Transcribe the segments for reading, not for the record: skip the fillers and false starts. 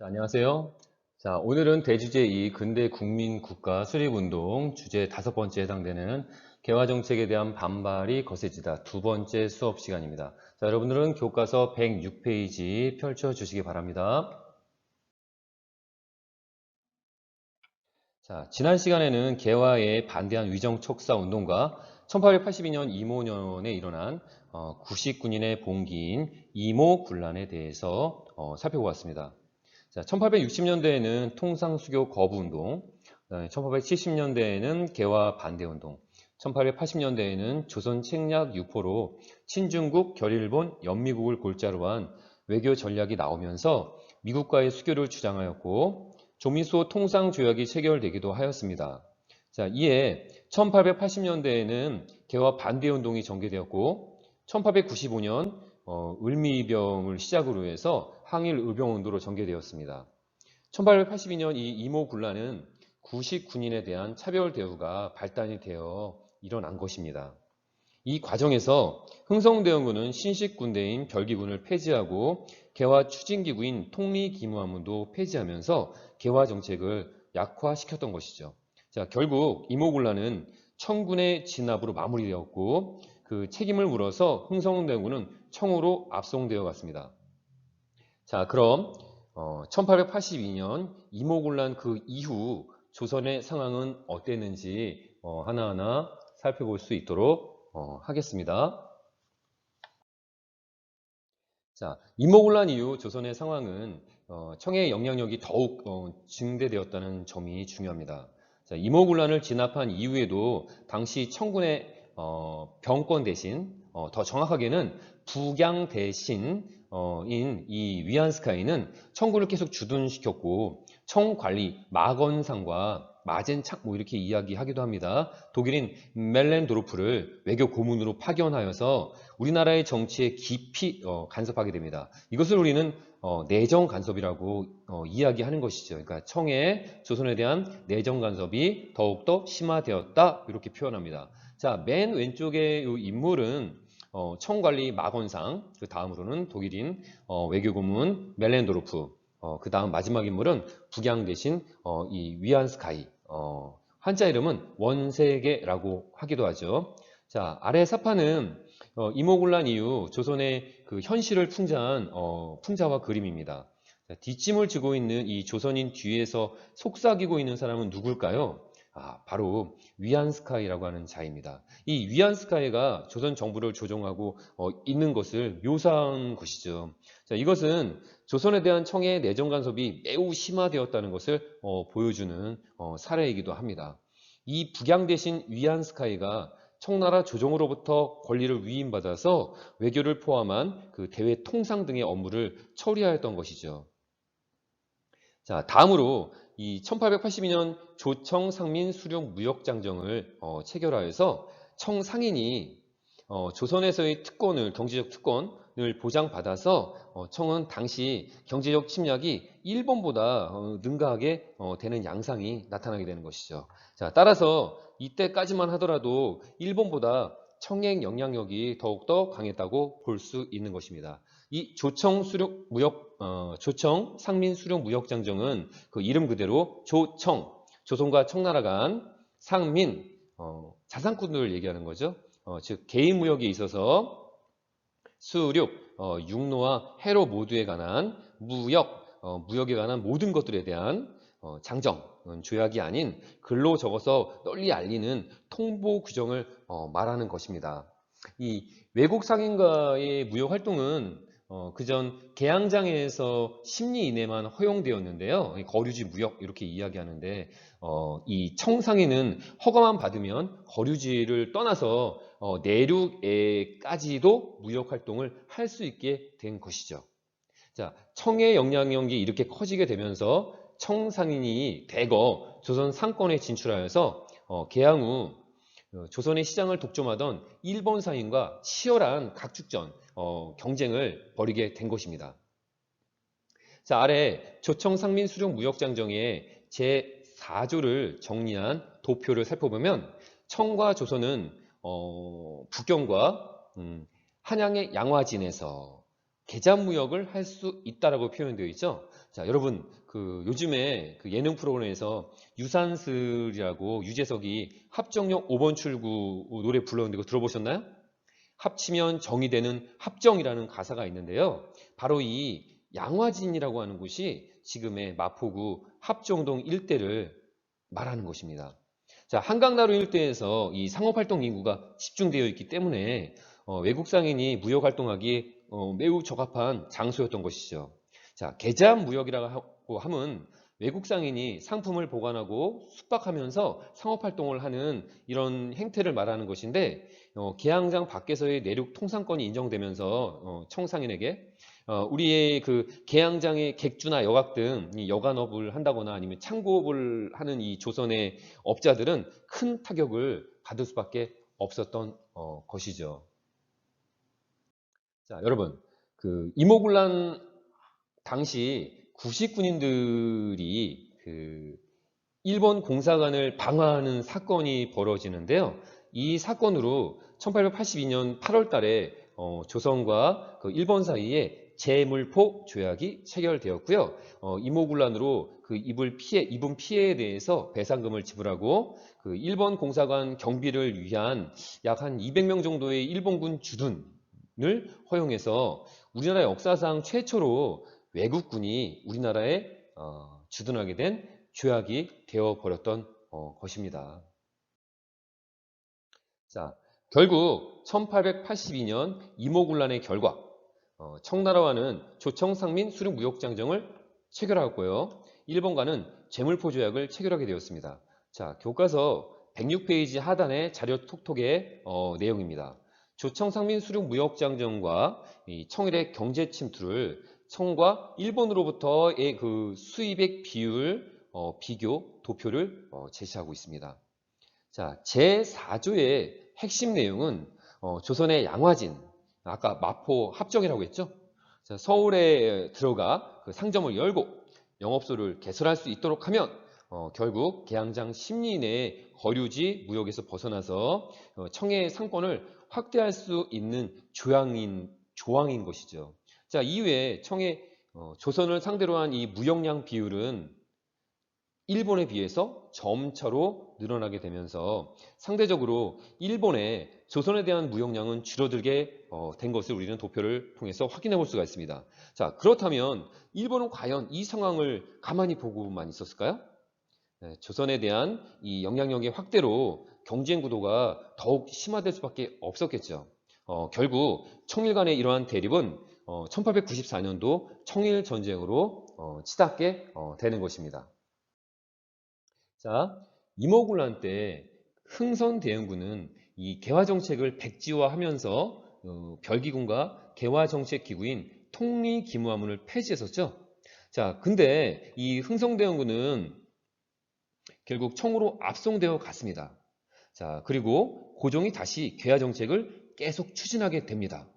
자, 안녕하세요. 자, 오늘은 대주제 2 근대 국민국가 수립운동 주제 5번째 해당되는 개화정책에 대한 반발이 거세지다 두 번째 수업 시간입니다. 자, 여러분들은 교과서 106페이지 펼쳐주시기 바랍니다. 자, 지난 시간에는 개화에 반대한 위정척사운동과 1882년 이모년에 일어난 구식군인의 봉기인 이모군란에 대해서 살펴보았습니다. 자, 1860년대에는 통상수교 거부운동, 1870년대에는 개화 반대운동, 1880년대에는 조선 책략 유포로 친중국, 결일본, 연미국을 골자로 한 외교 전략이 나오면서 미국과의 수교를 주장하였고 조미소 통상조약이 체결되기도 하였습니다. 자, 이에 1880년대에는 개화 반대운동이 전개되었고 1895년 을미이병을 시작으로 해서 항일 의병운동으로 전개되었습니다. 1882년 이 이모군란은 구식 군인에 대한 차별 대우가 발단이 되어 일어난 것입니다. 이 과정에서 흥성대원군은 신식 군대인 별기군을 폐지하고 개화 추진기구인 통리기무하문도 폐지하면서 개화 정책을 약화시켰던 것이죠. 자, 결국 이모군란은 청군의 진압으로 마무리되었고 그 책임을 물어서 흥성대원군은 청으로 압송되어 갔습니다. 자, 그럼 1882년 이모군란 그 이후 조선의 상황은 어땠는지 하나하나 살펴볼 수 있도록 하겠습니다. 자, 이모군란 이후 조선의 상황은 청의 영향력이 더욱 증대되었다는 점이 중요합니다. 자, 이모군란을 진압한 이후에도 당시 청군의 병권 대신 더 정확하게는 북양 대신인 이 위안스카이는 청군을 계속 주둔시켰고 청 관리 마건상과 마젠착 뭐 이렇게 이야기하기도 합니다. 독일인 멜렌도르프를 외교 고문으로 파견하여서 우리나라의 정치에 깊이 간섭하게 됩니다. 이것을 우리는 내정 간섭이라고 이야기하는 것이죠. 그러니까 청의 조선에 대한 내정 간섭이 더욱더 심화되었다 이렇게 표현합니다. 자, 맨 왼쪽의 이 인물은 청관리 마건상, 그 다음으로는 독일인 외교고문 멜렌도르프, 그 다음 마지막 인물은 북양 대신 이 위안스카이, 한자 이름은 원세계라고 하기도 하죠. 자, 아래 사파는 이모군란 이후 조선의 그 현실을 풍자한 풍자와 그림입니다. 자, 뒷짐을 지고 있는 이 조선인 뒤에서 속삭이고 있는 사람은 누굴까요? 바로 위안스카이라고 하는 자입니다. 이 위안스카이가 조선 정부를 조종하고 있는 것을 묘사한 것이죠. 자, 이것은 조선에 대한 청의 내정 간섭이 매우 심화되었다는 것을 보여주는 사례이기도 합니다. 이 북양 대신 위안스카이가 청나라 조정으로부터 권리를 위임받아서 외교를 포함한 그 대외 통상 등의 업무를 처리하였던 것이죠. 자, 다음으로 이 1882년 조청 상민 수령 무역장정을 체결하여서 청상인이 조선에서의 특권을 경제적 특권을 보장받아서 청은 당시 경제적 침략이 일본보다 능가하게 되는 양상이 나타나게 되는 것이죠. 자, 따라서 이때까지만 하더라도 일본보다 청의 영향력이 더욱더 강했다고 볼 수 있는 것입니다. 이 조청 상민 수령 무역장정은 그 이름 그대로 조청, 조선과 청나라 간 상민, 자산꾼들을 얘기하는 거죠. 즉 개인 무역에 있어서 수륙, 육로와 해로 모두에 관한 무역에 관한 모든 것들에 대한 장정, 조약이 아닌 글로 적어서 널리 알리는 통보 규정을 말하는 것입니다. 이 외국 상인과의 무역 활동은 그전 개항장에서 심리 이내만 허용되었는데요. 거류지 무역 이렇게 이야기하는데 이 청상인은 허가만 받으면 거류지를 떠나서 내륙에까지도 무역 활동을 할 수 있게 된 것이죠. 자, 청의 영향력이 이렇게 커지게 되면서 청상인이 대거 조선 상권에 진출하여서 개항 후 조선의 시장을 독점하던 일본 상인과 치열한 각축전, 경쟁을 벌이게 된 것입니다. 자, 아래 조청상민 수령 무역장정의 제4조를 정리한 도표를 살펴보면 청과 조선은 북경과 한양의 양화진에서 계잡무역을 할 수 있다라고 표현되어 있죠. 자, 여러분 요즘에 그 예능 프로그램에서 유산슬이라고 유재석이 합정역 5번 출구 노래 불렀는데 그거 들어보셨나요? 합치면 정이 되는 합정이라는 가사가 있는데요. 바로 이 양화진이라고 하는 곳이 지금의 마포구 합정동 일대를 말하는 것입니다. 자, 한강나루 일대에서 이 상업활동 인구가 집중되어 있기 때문에 외국 상인이 무역활동하기에 매우 적합한 장소였던 것이죠. 자, 계잡무역이라고 하면 외국 상인이 상품을 보관하고 숙박하면서 상업활동을 하는 이런 행태를 말하는 것인데 계양장 밖에서의 내륙 통상권이 인정되면서 청상인에게 우리의 그 계양장의 객주나 여각 등 이 여간업을 한다거나 아니면 창고업을 하는 이 조선의 업자들은 큰 타격을 받을 수밖에 없었던 것이죠. 자, 여러분, 그 이모군란 당시 구식군인들이 그 일본 공사관을 방화하는 사건이 벌어지는데요. 이 사건으로 1882년 8월 달에 조선과 그 일본 사이에 제물포 조약이 체결되었고요. 이모군란으로 그 입은 피해에 대해서 배상금을 지불하고 그 일본 공사관 경비를 위한 약 한 200명 정도의 일본군 주둔을 허용해서 우리나라 역사상 최초로 외국군이 우리나라에 주둔하게 된 조약이 되어버렸던 것입니다. 자, 결국 1882년 이모군란의 결과 청나라와는 조청상민 수륙무역장정을 체결하였고요. 일본과는 제물포 조약을 체결하게 되었습니다. 자, 교과서 106페이지 하단의 자료 톡톡의 내용입니다. 조청상민 수륙무역장정과 이 청일의 경제 침투를 청과 일본으로부터의 그 수입액 비율 비교 도표를 제시하고 있습니다. 자, 제4조의 핵심 내용은 조선의 양화진, 아까 마포 합정이라고 했죠. 자, 서울에 들어가 그 상점을 열고 영업소를 개설할 수 있도록 하면 결국 계양장 심리 내의 거류지 무역에서 벗어나서 청의 상권을 확대할 수 있는 조항인 것이죠. 자, 이후에 청의 조선을 상대로 한 이 무역량 비율은 일본에 비해서 점차로 늘어나게 되면서 상대적으로 일본의 조선에 대한 무역량은 줄어들게 된 것을 우리는 도표를 통해서 확인해 볼 수가 있습니다. 자, 그렇다면 일본은 과연 이 상황을 가만히 보고만 있었을까요? 네, 조선에 대한 이 영향력의 확대로 경쟁 구도가 더욱 심화될 수밖에 없었겠죠. 결국 청일 간의 이러한 대립은 1894년도 청일 전쟁으로 치닫게 되는 것입니다. 자, 이모군란 때 흥선대원군은 이 개화정책을 백지화하면서 별기군과 개화정책기구인 통리기무화문을 폐지했었죠. 자, 근데 이 흥선대원군은 결국 청으로 압송되어 갔습니다. 자, 그리고 고종이 다시 개화정책을 계속 추진하게 됩니다.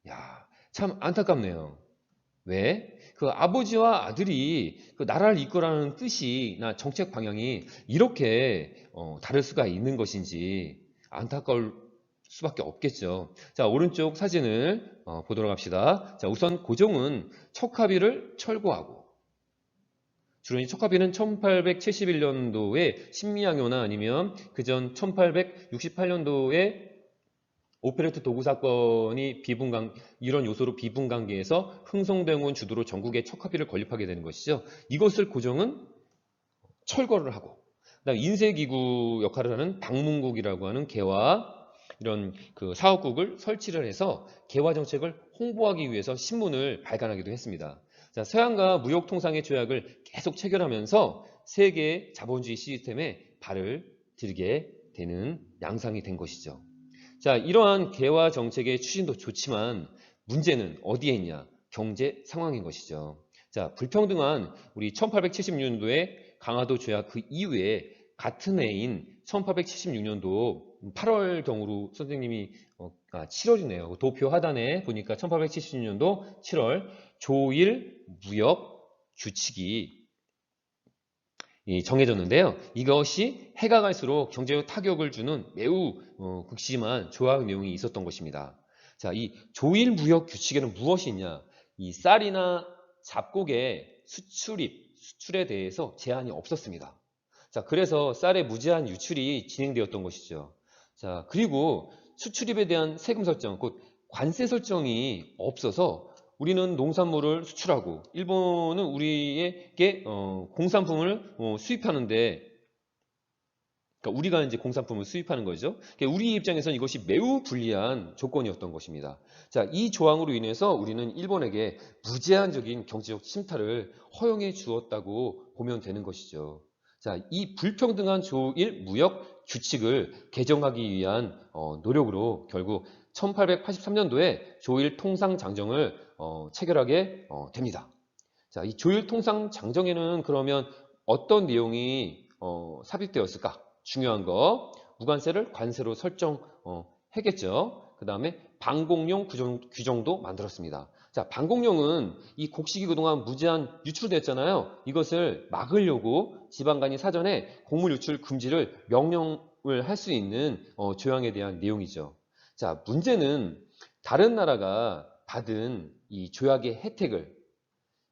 야, 참 안타깝네요. 왜? 그 아버지와 아들이 그 나라를 이끌어가는 뜻이나 정책 방향이 이렇게 다를 수가 있는 것인지 안타까울 수밖에 없겠죠. 자, 오른쪽 사진을 보도록 합시다. 자, 우선 고종은 척하비를 철거하고 주로 이 척하비는 1871년도에 신미양요나 아니면 그전 1868년도에 오페레트 도구 사건이 이런 요소로 비분관계에서 흥성대원군 주도로 전국에 척하비를 건립하게 되는 것이죠. 이것을 고종은 철거를 하고, 그다음 인쇄기구 역할을 하는 방문국이라고 하는 개화 이런 그 사업국을 설치를 해서 개화 정책을 홍보하기 위해서 신문을 발간하기도 했습니다. 자, 서양과 무역 통상의 조약을 계속 체결하면서 세계 자본주의 시스템에 발을 들게 되는 양상이 된 것이죠. 자, 이러한 개화 정책의 추진도 좋지만 문제는 어디에 있냐? 경제 상황인 것이죠. 자, 불평등한 우리 1876년도에 강화도 조약 그 이후에 같은 해인 1876년도 8월경으로 선생님이 7월이네요. 도표 하단에 보니까 1876년도 7월 조일 무역 규칙이 정해졌는데요. 이것이 해가 갈수록 경제에 타격을 주는 매우 극심한 조약 내용이 있었던 것입니다. 자, 이 조일 무역 규칙에는 무엇이 있냐? 이 쌀이나 잡곡의 수출에 대해서 제한이 없었습니다. 자, 그래서 쌀의 무제한 유출이 진행되었던 것이죠. 자, 그리고 수출입에 대한 세금 설정, 곧 관세 설정이 없어서 우리는 농산물을 수출하고 일본은 우리에게 공산품을 수입하는데, 그러니까 우리가 이제 공산품을 수입하는 거죠. 그러니까 우리 입장에서는 이것이 매우 불리한 조건이었던 것입니다. 자, 이 조항으로 인해서 우리는 일본에게 무제한적인 경제적 침탈을 허용해 주었다고 보면 되는 것이죠. 자, 이 불평등한 조일 무역 규칙을 개정하기 위한 노력으로 결국 1883년도에 조일 통상 장정을 체결하게 됩니다. 자, 이 조일 통상 장정에는 그러면 어떤 내용이 삽입되었을까? 중요한 거, 무관세를 관세로 설정했겠죠. 그 다음에 방공용 규정도 만들었습니다. 자, 방공용은 이 곡식이 그동안 무제한 유출됐잖아요. 이것을 막으려고 지방간이 사전에 곡물 유출 금지를 명령을 할 수 있는 조항에 대한 내용이죠. 자, 문제는 다른 나라가 받은 이 조약의 혜택을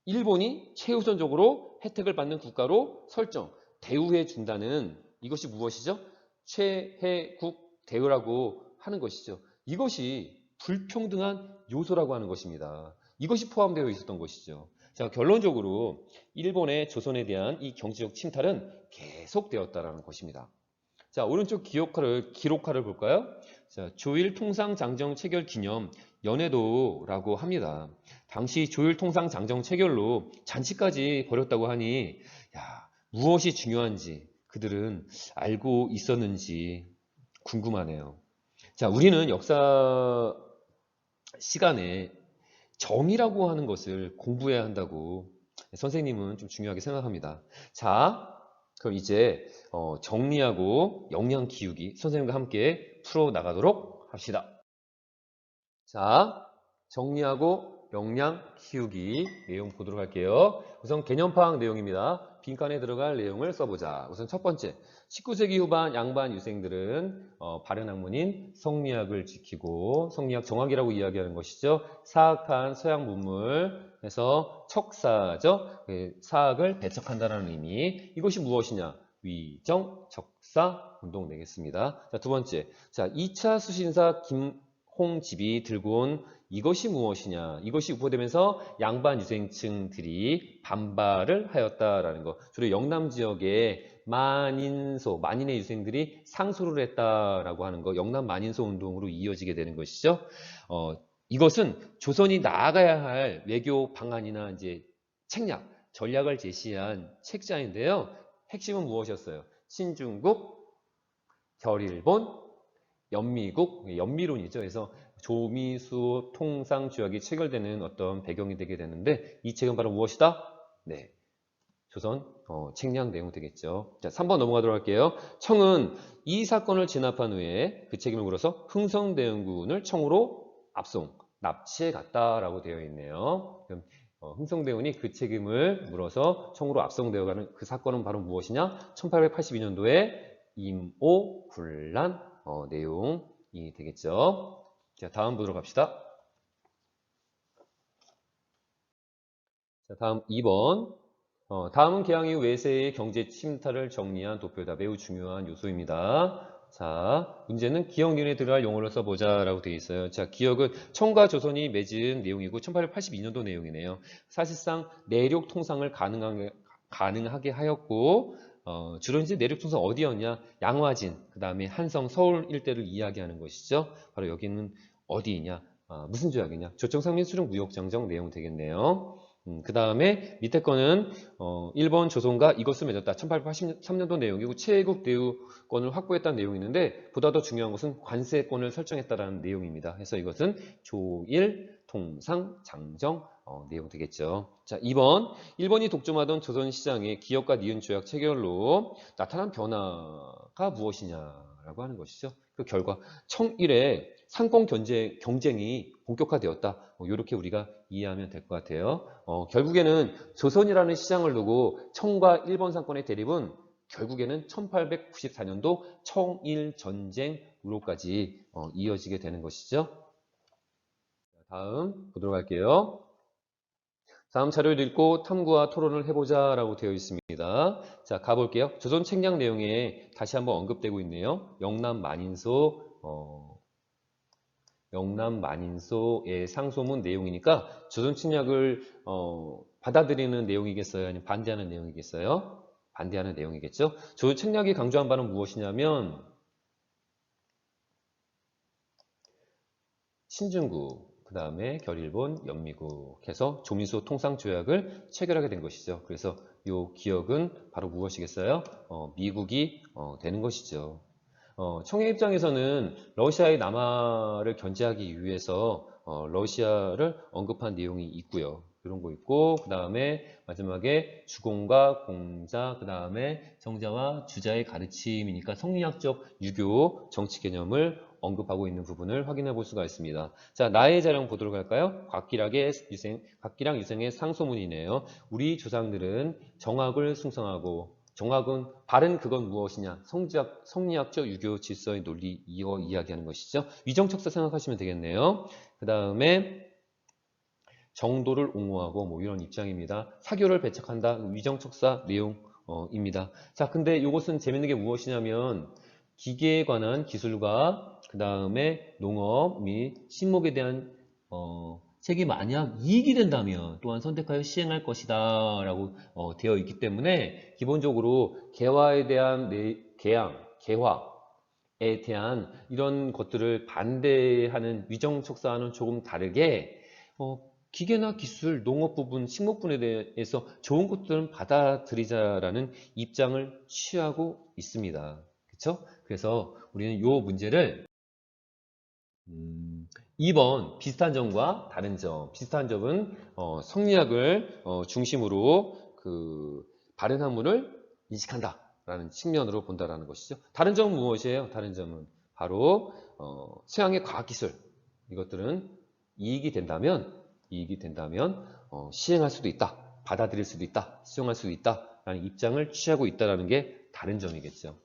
일본이 최우선적으로 혜택을 받는 국가로 설정, 대우해 준다는 이것이 무엇이죠? 최혜국 대우라고 하는 것이죠. 이것이 불평등한 요소라고 하는 것입니다. 이것이 포함되어 있었던 것이죠. 자, 결론적으로 일본의 조선에 대한 이 경제적 침탈은 계속되었다라는 것입니다. 자, 오른쪽 기록화를 볼까요? 자, 조일 통상 장정 체결 기념 연해도라고 합니다. 당시 조일 통상 장정 체결로 잔치까지 벌였다고 하니, 야, 무엇이 중요한지 그들은 알고 있었는지 궁금하네요. 자, 우리는 역사 시간에 정의라고 하는 것을 공부해야 한다고 선생님은 좀 중요하게 생각합니다. 자, 그럼 이제 정리하고 역량 키우기 선생님과 함께 풀어 나가도록 합시다. 자, 정리하고 역량 키우기 내용 보도록 할게요. 우선 개념 파악 내용입니다. 빈칸에 들어갈 내용을 써보자. 우선 첫 번째, 19세기 후반 양반 유생들은 발현 학문인 성리학을 지키고, 성리학 정학이라고 이야기하는 것이죠. 사학한 서양 문물에서 척사죠. 사학을 배척한다는 의미. 이것이 무엇이냐? 위정, 척사, 운동 되겠습니다. 자, 두 번째, 자, 2차 수신사 김홍집이 들고 온 이것이 무엇이냐? 이것이 유포되면서 양반 유생층들이 반발을 하였다라는 것. 주로 영남 지역에 만인의 유생들이 상소를 했다라고 하는 거. 영남 만인소 운동으로 이어지게 되는 것이죠. 이것은 조선이 나아가야 할 외교 방안이나 이제 책략, 전략을 제시한 책자인데요. 핵심은 무엇이었어요? 신중국, 결일본, 연미국, 연미론이죠. 그래서 조미수 통상 조약이 체결되는 어떤 배경이 되게 되는데, 이 책은 바로 무엇이다? 네, 조선 책량 내용 되겠죠. 자, 3번 넘어가도록 할게요. 청은 이 사건을 진압한 후에 그 책임을 물어서 흥성대원군을 청으로 압송, 납치해 갔다라고 되어 있네요. 그럼 흥성대원이 그 책임을 물어서 청으로 압송되어가는 그 사건은 바로 무엇이냐? 1882년도에 임오 군란 내용이 되겠죠. 자, 다음 보도록 합시다. 자, 다음 2번. 다음은 개항 이후 외세의 경제 침탈을 정리한 도표다. 매우 중요한 요소입니다. 자, 문제는 기억 니은에 들어갈 용어를 써보자 라고 되어 있어요. 자, 기억은 청과 조선이 맺은 내용이고 1882년도 내용이네요. 사실상 내륙 통상을 가능하게 하였고, 주로 이제 내륙 통상 어디였냐? 양화진, 그 다음에 한성, 서울 일대를 이야기하는 것이죠. 바로 여기는 어디이냐? 무슨 조약이냐? 조정상민 수령 무역장정 내용 되겠네요. 그 다음에 밑에 거는 일본 조선과 이것을 맺었다. 1883년도 내용이고 최애국 대우권을 확보했다는 내용이 있는데, 보다 더 중요한 것은 관세권을 설정했다는 내용입니다. 그래서 이것은 조일 통상 장정 내용 되겠죠. 자, 2번. 일본이 독점하던 조선시장의 기업과 니은 조약 체결로 나타난 변화가 무엇이냐라고 하는 것이죠. 그 결과 청일의 상권 경쟁이 본격화되었다. 이렇게 우리가 이해하면 될 것 같아요. 결국에는 조선이라는 시장을 두고 청과 일본 상권의 대립은 결국에는 1894년도 청일 전쟁으로까지 이어지게 되는 것이죠. 다음 보도록 할게요. 다음 자료를 읽고 탐구와 토론을 해보자 라고 되어 있습니다. 자, 가볼게요. 조선 책략 내용에 다시 한번 언급되고 있네요. 영남 만인소의 상소문 내용이니까 조선 침략을 받아들이는 내용이겠어요? 아니면 반대하는 내용이겠어요? 반대하는 내용이겠죠? 조선 침략이 강조한 바는 무엇이냐면 신중국, 그 다음에 결일본, 연미국 해서 조민소 통상조약을 체결하게 된 것이죠. 그래서 이 기억은 바로 무엇이겠어요? 미국이 되는 것이죠. 청해 입장에서는 러시아의 남하를 견제하기 위해서 러시아를 언급한 내용이 있고요. 이런 거 있고, 그 다음에 마지막에 주공과 공자, 그 다음에 정자와 주자의 가르침이니까 성리학적 유교 정치 개념을 언급하고 있는 부분을 확인해 볼 수가 있습니다. 자, 나의 자령 보도록 할까요? 곽기랑 유생의 상소문이네요. 우리 조상들은 정학을 숭상하고 정학은 바른 그건 무엇이냐? 성리학적 유교 질서의 논리 이어 이야기하는 것이죠. 위정척사 생각하시면 되겠네요. 그 다음에 정도를 옹호하고 뭐 이런 입장입니다. 사교를 배척한다. 위정척사 내용입니다. 자, 근데 이것은 재밌는 게 무엇이냐면 기계에 관한 기술과 그 다음에 농업 및 신목에 대한 책이 만약 이익이 된다면 또한 선택하여 시행할 것이다 라고 되어 있기 때문에 기본적으로 개화에 대한 개화에 대한 이런 것들을 반대하는 위정척사와는 조금 다르게 기계나 기술, 농업 부분, 식목 부분에 대해서 좋은 것들은 받아들이자라는 입장을 취하고 있습니다. 그렇죠? 그래서 우리는 이 문제를 2번 비슷한 점과 다른 점. 비슷한 점은 성리학을 중심으로 그 바른 학문을 인식한다라는 측면으로 본다라는 것이죠. 다른 점은 무엇이에요? 다른 점은 바로 서양의 과학기술 이것들은 이익이 된다면 시행할 수도 있다, 받아들일 수도 있다, 수용할 수도 있다라는 입장을 취하고 있다라는 게 다른 점이겠죠.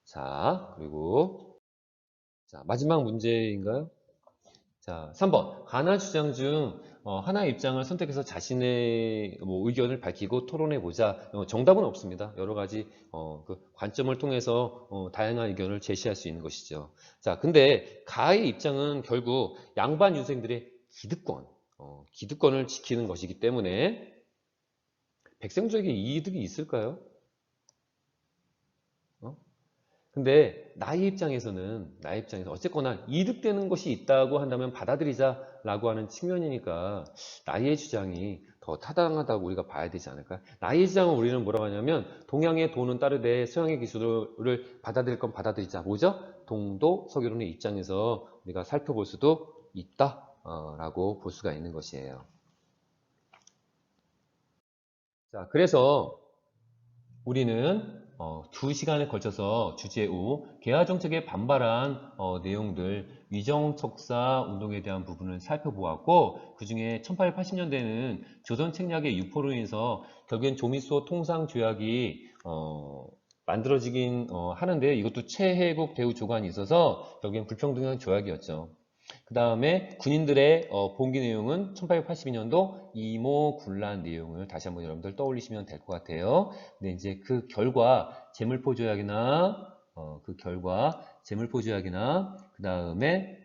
자, 그리고 자, 마지막 문제인가요? 자, 3번. 가나 주장 중 하나의 입장을 선택해서 자신의 뭐 의견을 밝히고 토론해 보자. 정답은 없습니다. 여러 가지 그 관점을 통해서 다양한 의견을 제시할 수 있는 것이죠. 자, 근데 가의 입장은 결국 양반 유생들의 기득권을 지키는 것이기 때문에 백성적인 이득이 있을까요? 근데 나의 입장에서는 어쨌거나 이득되는 것이 있다고 한다면 받아들이자라고 하는 측면이니까 나의 주장이 더 타당하다고 우리가 봐야 되지 않을까? 나의 주장은 우리는 뭐라고 하냐면 동양의 도는 따르되 서양의 기술을 받아들일 건 받아들이자. 뭐죠? 동도 서교론의 입장에서 우리가 살펴볼 수도 있다라고 볼 수가 있는 것이에요. 자, 그래서 우리는 2시간에 걸쳐서 주제 5, 개화정책에 반발한 내용들, 위정척사 운동에 대한 부분을 살펴보았고 그 중에 1880년대는 조선 책략의 유포로 인해서 결국엔 조미소 통상조약이 만들어지긴 하는데 이것도 최혜국 대우 조관이 있어서 결국엔 불평등한 조약이었죠. 그 다음에 군인들의 봉기 내용은 1882년도 이모군란 내용을 다시 한번 여러분들 떠올리시면 될 것 같아요. 근데 이제 그 결과 재물포조약이나 그 다음에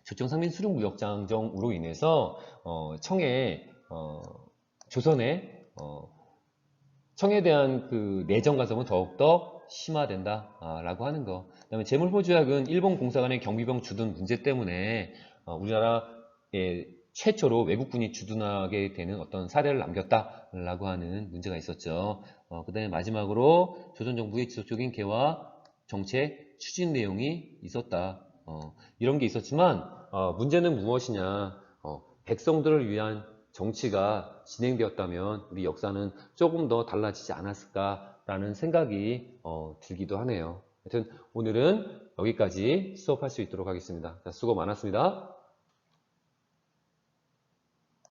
조정상민 수륙무역장정으로 인해서 청에 대한 그 내정 가성은 더욱더 심화된다라고 하는 거. 그다음에 재물포조약은 일본 공사관의 경비병 주둔 문제 때문에 우리나라에 최초로 외국군이 주둔하게 되는 어떤 사례를 남겼다라고 하는 문제가 있었죠. 그다음에 마지막으로 조선 정부의 지속적인 개화 정책 추진 내용이 있었다. 이런 게 있었지만 문제는 무엇이냐? 백성들을 위한 정치가 진행되었다면 우리 역사는 조금 더 달라지지 않았을까라는 생각이 들기도 하네요. 하여튼 오늘은 여기까지 수업할 수 있도록 하겠습니다. 자, 수고 많았습니다.